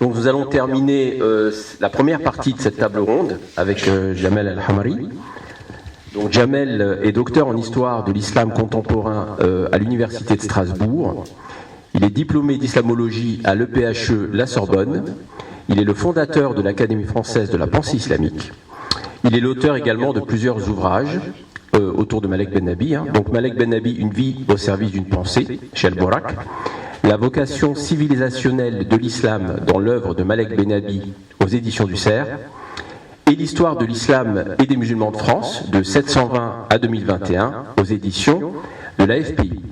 Donc nous allons terminer la première partie de cette table ronde avec Jamel Al-Hamari. Donc Jamel est docteur en histoire de l'islam contemporain à l'université de Strasbourg. Il est diplômé d'islamologie à l'EPHE La Sorbonne. Il est le fondateur de l'Académie française de la pensée islamique. Il est l'auteur également de plusieurs ouvrages autour de Malek Ben Nabi. Donc Malek Ben Nabi, une vie au service d'une pensée, chez Al-Borak. La vocation civilisationnelle de l'islam dans l'œuvre de Malek Ben Nabi aux éditions du Cerf, et l'histoire de l'islam et des musulmans de France de 720 à 2021 aux éditions de l'AFPI.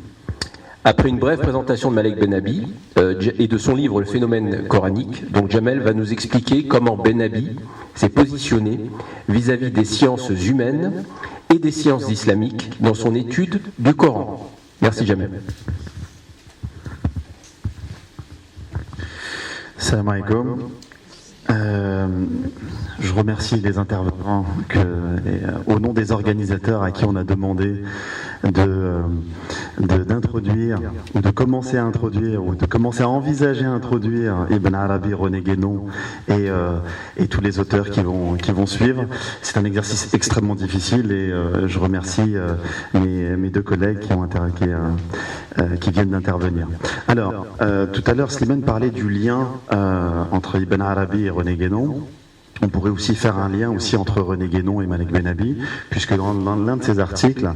Après une brève présentation de Malek Ben Nabi et de son livre Le phénomène coranique, donc Jamel va nous expliquer comment Ben Nabi s'est positionné vis-à-vis des sciences humaines et des sciences islamiques dans son étude du Coran. Merci Jamel. Salam alaikum. Je remercie les intervenants au nom des organisateurs à qui on a demandé d'introduire ou de commencer à introduire ou de commencer à envisager à introduire Ibn Arabi, René Guénon et tous les auteurs qui vont suivre. C'est un exercice extrêmement difficile et je remercie mes deux collègues qui viennent d'intervenir. Alors, tout à l'heure, Slimane parlait du lien entre Ibn Arabi et René Guénon. On pourrait aussi faire un lien aussi entre René Guénon et Malek Ben Nabi, puisque dans l'un de ses articles,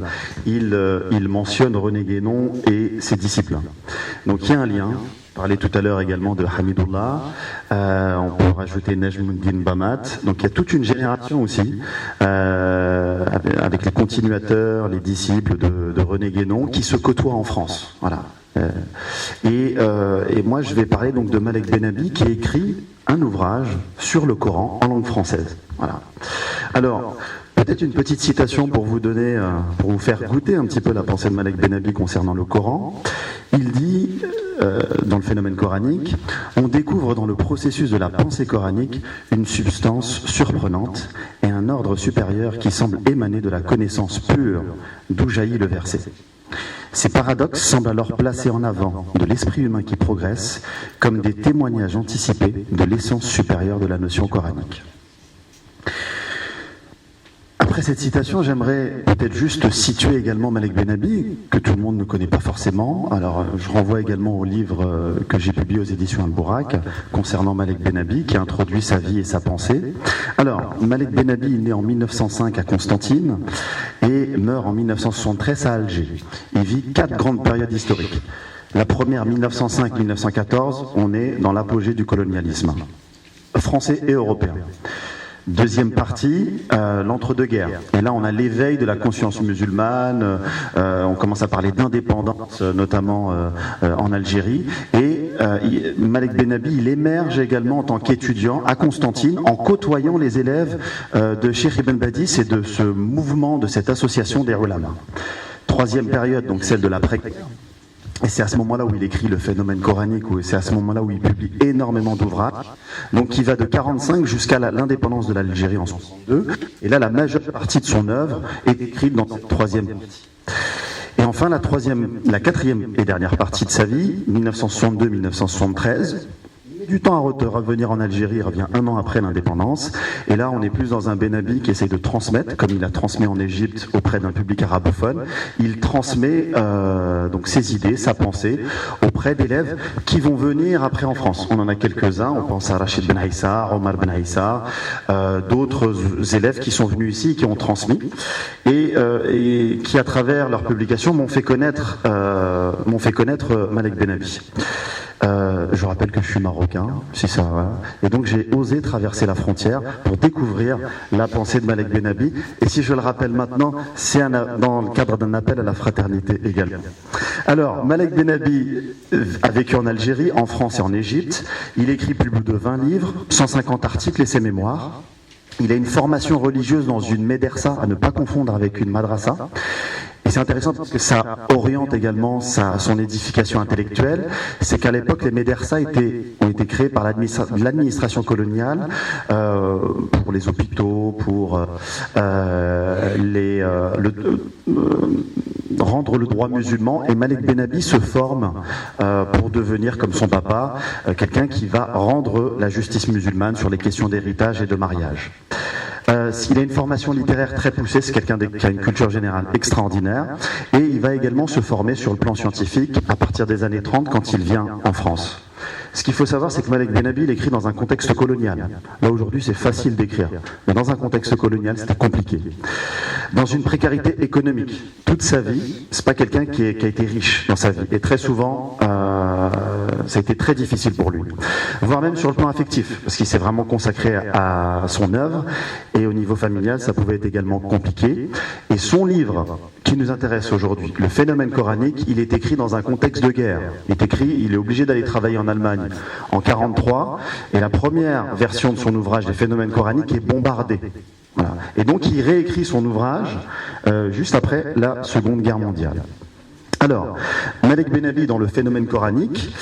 il mentionne René Guénon et ses disciples. Donc il y a un lien. On parlait tout à l'heure également de Hamidullah, on peut rajouter Najmuddin Bamat, donc il y a toute une génération aussi, avec les continuateurs, les disciples de René Guénon, qui se côtoient en France. Voilà. Et moi je vais parler donc de Malek Ben Nabi qui a écrit un ouvrage sur le Coran en langue française. Voilà. Alors, peut-être une petite citation pour vous donner, pour vous faire goûter un petit peu la pensée de Malek Ben Nabi concernant le Coran. Il dit, dans le phénomène coranique, on découvre dans le processus de la pensée coranique une substance surprenante et un ordre supérieur qui semble émaner de la connaissance pure d'où jaillit le verset. Ces paradoxes semblent alors placer en avant de l'esprit humain qui progresse comme des témoignages anticipés de l'essence supérieure de la notion coranique. Après cette citation, j'aimerais peut-être juste situer également Malek Ben Nabi, que tout le monde ne connaît pas forcément. Alors, je renvoie également au livre que j'ai publié aux éditions Al-Borak concernant Malek Ben Nabi, qui introduit sa vie et sa pensée. Alors, Malek Ben Nabi est né en 1905 à Constantine et meurt en 1973 à Alger. Il vit 4 grandes périodes historiques. La première, 1905-1914, on est dans l'apogée du colonialisme, français et européen. Deuxième partie, l'entre-deux-guerres. Et là, on a l'éveil de la conscience musulmane, on commence à parler d'indépendance, notamment en Algérie. Et Malek Ben Nabi, il émerge également en tant qu'étudiant à Constantine, en côtoyant les élèves de Cheikh Ibn Badis et de ce mouvement, de cette association des ulama. Troisième période, donc celle de l'après-guerre. Et c'est à ce moment-là où il écrit le phénomène coranique, c'est à ce moment-là où il publie énormément d'ouvrages, donc qui va de 45 jusqu'à l'indépendance de l'Algérie en 62. Et là, la majeure partie de son œuvre est écrite dans cette troisième partie. Et enfin, la quatrième et dernière partie de sa vie, 1962-1973, du temps à revenir en Algérie, il revient 1 an après l'indépendance, et là on est plus dans un Ben Nabi qui essaye de transmettre, comme il a transmis en Égypte auprès d'un public arabophone, il transmet donc ses idées, sa pensée, auprès d'élèves qui vont venir après en France. On en a quelques-uns, on pense à Rachid Ben Aïssa, Omar Ben Aïssa, d'autres élèves qui sont venus ici, qui ont transmis, et qui à travers leurs publications m'ont fait connaître Malek Ben Nabi. Je rappelle que je suis marocain, si ça va. Et donc j'ai osé traverser la frontière pour découvrir la pensée de Malek Ben Nabi. Et si je le rappelle maintenant, c'est dans le cadre d'un appel à la fraternité également. Alors, Malek Ben Nabi a vécu en Algérie, en France et en Égypte. Il écrit plus de 20 livres, 150 articles et ses mémoires. Il a une formation religieuse dans une médersa, à ne pas confondre avec une madrasa. Et c'est intéressant parce que ça oriente également son édification intellectuelle. C'est qu'à l'époque, les médersa ont été créés par l'administration coloniale pour les hôpitaux, pour rendre le droit musulman. Et Malek Benabi se forme pour devenir, comme son papa, quelqu'un qui va rendre la justice musulmane sur les questions d'héritage et de mariage. Il a une formation littéraire très poussée, c'est quelqu'un qui a une culture générale extraordinaire, et il va également se former sur le plan scientifique à partir des années 30 quand il vient en France. Ce qu'il faut savoir, c'est que Malek Benabi, il écrit dans un contexte colonial. Là, aujourd'hui, c'est facile d'écrire. Mais dans un contexte colonial, c'était compliqué. Dans une précarité économique. Toute sa vie, c'est pas quelqu'un qui a été riche dans sa vie. Et très souvent, ça a été très difficile pour lui. Voire même sur le plan affectif, parce qu'il s'est vraiment consacré à son œuvre. Et au niveau familial, ça pouvait être également compliqué. Et son livre, qui nous intéresse aujourd'hui, Le phénomène coranique, il est écrit dans un contexte de guerre. Il est obligé d'aller travailler en Allemagne en 1943, et la première version de son ouvrage, Les phénomènes coraniques, est bombardée. Voilà. Et donc il réécrit son ouvrage juste après la Seconde Guerre mondiale. Alors, Malek Benabi dans Le phénomène coranique,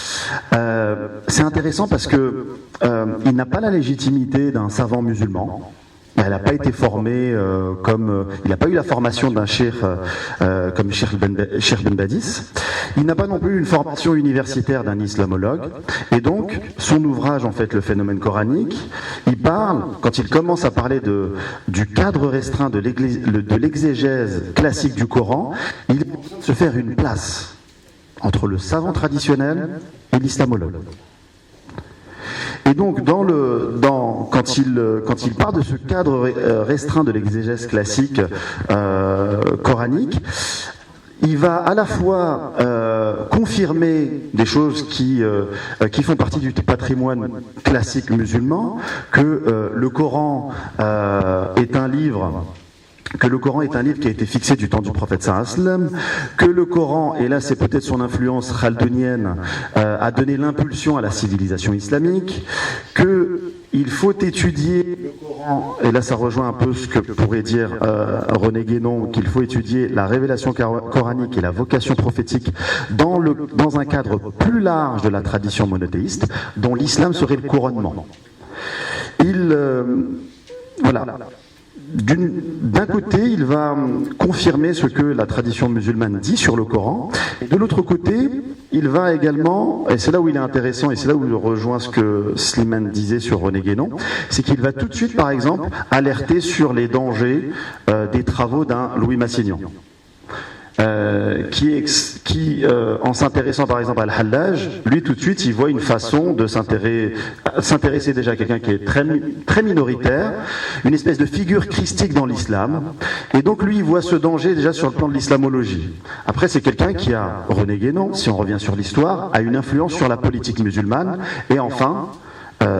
c'est intéressant parce que il n'a pas la légitimité d'un savant musulman. Il n'a pas été formé il n'a pas eu la formation d'un cheikh comme Cheikh Ben Badis. Il n'a pas non plus une formation universitaire d'un islamologue. Et donc, son ouvrage, en fait, Le phénomène coranique, il parle, quand il commence à parler du cadre restreint de l'exégèse classique du Coran, il se faire une place entre le savant traditionnel et l'islamologue. Et donc, quand il part de ce cadre restreint de l'exégèse classique coranique, il va à la fois confirmer des choses qui font partie du patrimoine classique musulman, que le Coran est un livre qui a été fixé du temps du prophète sallallahu alayhi wa sallam, que le Coran, et là c'est peut-être son influence chaldonienne, a donné l'impulsion à la civilisation islamique, qu'il faut étudier le Coran, et là ça rejoint un peu ce que pourrait dire René Guénon, qu'il faut étudier la révélation coranique et la vocation prophétique dans un cadre plus large de la tradition monothéiste, dont l'islam serait le couronnement. Voilà. D'un côté, il va confirmer ce que la tradition musulmane dit sur le Coran, et de l'autre côté, il va également, et c'est là où il est intéressant, et c'est là où il rejoint ce que Slimane disait sur René Guénon, c'est qu'il va tout de suite, par exemple, alerter sur les dangers des travaux d'un Louis Massignon. Qui en s'intéressant par exemple à Al-Hallaj, lui tout de suite il voit une façon de s'intéresser déjà à quelqu'un qui est très, très minoritaire, une espèce de figure christique dans l'islam, et donc lui il voit ce danger déjà sur le plan de l'islamologie. Après c'est quelqu'un qui a, René Guénon, si on revient sur l'histoire, a une influence sur la politique musulmane, et enfin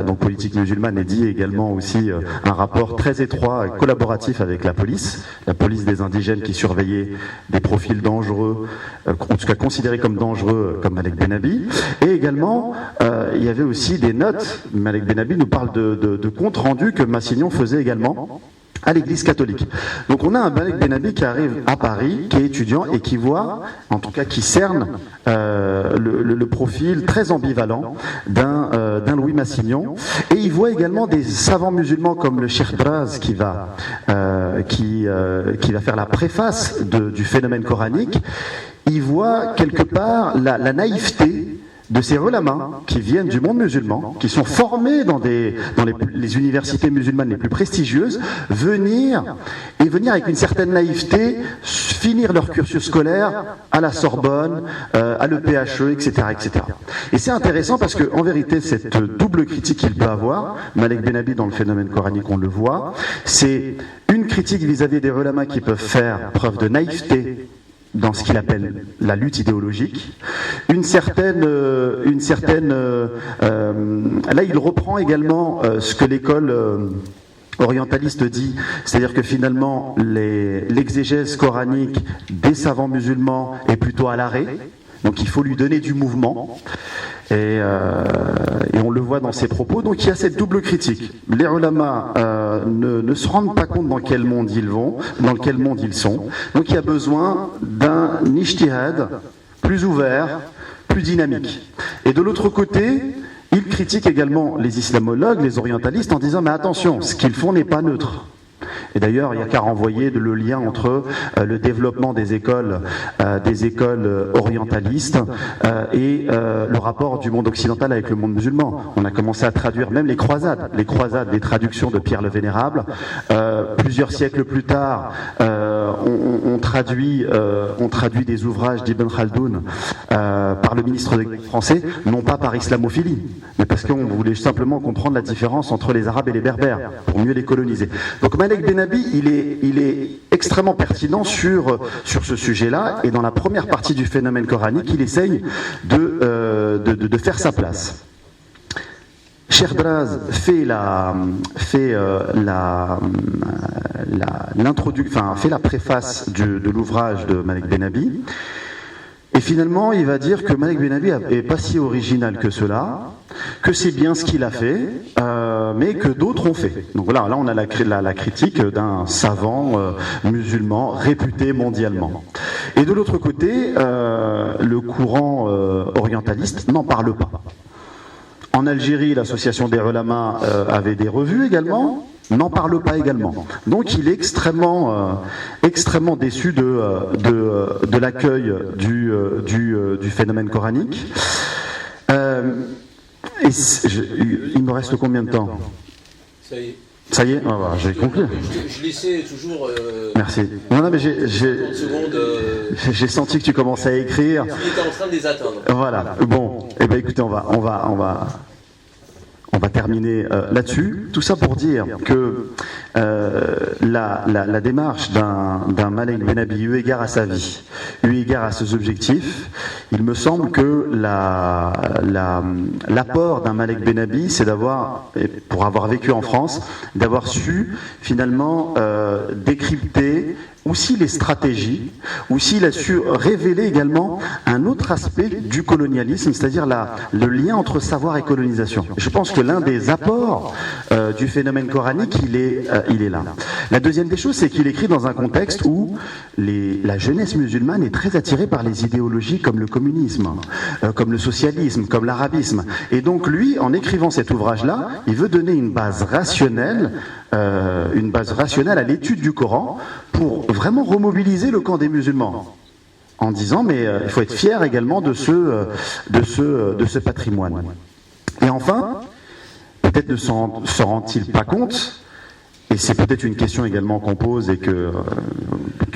donc politique musulmane est dit également aussi un rapport très étroit et collaboratif avec la police des indigènes qui surveillaient des profils dangereux, en tout cas considérés comme dangereux, comme Malek Benabi. Et également, il y avait aussi des notes, Malek Benabi nous parle de comptes rendus que Massignon faisait également à l'église catholique. Donc on a un Malek Benabi qui arrive à Paris, qui est étudiant et qui voit, en tout cas qui cerne le profil très ambivalent d'un Louis Massignon, et il voit également des savants musulmans comme le Cheikh Draz qui va faire la préface du phénomène coranique. Il voit quelque part la naïveté de ces ulama qui viennent du monde musulman, qui sont formés dans les universités musulmanes les plus prestigieuses, venir avec une certaine naïveté, finir leur cursus scolaire à la Sorbonne, à l'EPHE, etc., etc. Et c'est intéressant parce que, en vérité, cette double critique qu'il peut avoir, Malek Benabi dans le phénomène coranique, on le voit, c'est une critique vis-à-vis des ulama qui peuvent faire preuve de naïveté dans ce qu'il appelle la lutte idéologique, là il reprend également ce que l'école orientaliste dit, c'est-à-dire que finalement l'exégèse coranique des savants musulmans est plutôt à l'arrêt, donc il faut lui donner du mouvement. Et on le voit dans ses propos. Donc il y a cette double critique. Les ulama ne se rendent pas compte dans quel monde ils vont, dans quel monde ils sont. Donc il y a besoin d'un ijtihad plus ouvert, plus dynamique. Et de l'autre côté, ils critiquent également les islamologues, les orientalistes, en disant « mais attention, ce qu'ils font n'est pas neutre ». Et d'ailleurs, il n'y a qu'à renvoyer le lien entre le développement des écoles orientalistes et le rapport du monde occidental avec le monde musulman. On a commencé à traduire même les croisades, les traductions de Pierre le Vénérable. Plusieurs siècles plus tard, on traduit des ouvrages d'Ibn Khaldoun par le ministre des Français, non pas par islamophilie, mais parce qu'on voulait simplement comprendre la différence entre les Arabes et les Berbères, pour mieux les coloniser. Donc Malek Benabi, il est extrêmement pertinent sur ce sujet-là, et dans la première partie du phénomène coranique, il essaye de faire sa place. Cheikh Draz fait la préface de l'ouvrage de Malek Benabi, et finalement il va dire que Malek Benabi est pas si original que cela, que c'est bien ce qu'il a fait, mais que d'autres ont fait. Donc voilà, là on a la critique d'un savant musulman réputé mondialement. Et de l'autre côté, le courant orientaliste n'en parle pas. En Algérie, l'association des ulama avait des revues également, n'en parle pas également. Donc il est extrêmement déçu de l'accueil du phénomène coranique. Il me reste combien de temps? Ça y est. Ça y est, j'ai conclu. Je laissais toujours. Merci. Non, mais 30 secondes. J'ai senti que tu commençais à écrire. Il était en train de les atteindre. Voilà. Bon, eh ben écoutez, on va terminer là-dessus. Tout ça pour dire que la démarche d'un Malek Benabi, eu égard à sa vie, eu égard à ses objectifs, il me semble que l'apport d'un Malek Benabi, c'est pour avoir vécu en France, d'avoir su finalement décrypter aussi les stratégies, aussi il a su révéler également un autre aspect du colonialisme, c'est-à-dire le lien entre savoir et colonisation. Je pense que l'un des apports du phénomène coranique, il est là. La deuxième des choses, c'est qu'il écrit dans un contexte où la jeunesse musulmane est très attirée par les idéologies comme le communisme, comme le socialisme, comme l'arabisme. Et donc lui, en écrivant cet ouvrage-là, il veut donner une base rationnelle à l'étude du Coran pour vraiment remobiliser le camp des musulmans, en disant mais il faut être fier également de ce patrimoine. Et enfin, peut-être ne s'en rend-il pas compte, et c'est peut-être une question également qu'on pose et qui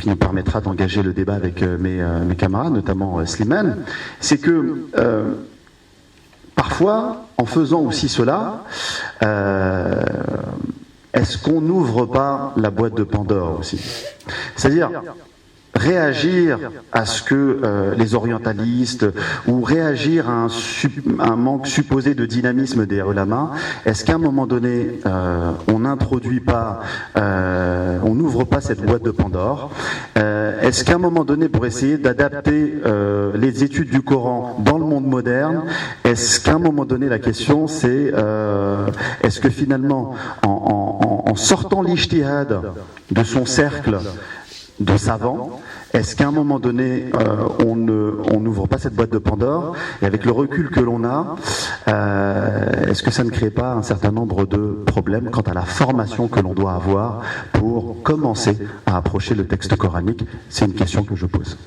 nous permettra d'engager le débat avec mes camarades, notamment Slimane, c'est que parfois, en faisant aussi cela, est-ce qu'on n'ouvre pas la boîte de Pandore aussi? C'est-à-dire réagir à ce que les orientalistes, ou réagir à un manque supposé de dynamisme des ulama, est-ce qu'à un moment donné on n'introduit pas, on n'ouvre pas cette boîte de Pandore? Est-ce qu'à un moment donné, pour essayer d'adapter les études du Coran dans le monde moderne, est-ce qu'à un moment donné la question c'est est-ce que finalement en sortant l'ijtihad de son cercle de savants, est-ce qu'à un moment donné on n'ouvre pas cette boîte de Pandore, et avec le recul que l'on a, est-ce que ça ne crée pas un certain nombre de problèmes quant à la formation que l'on doit avoir pour commencer à approcher le texte coranique? C'est une question que je pose.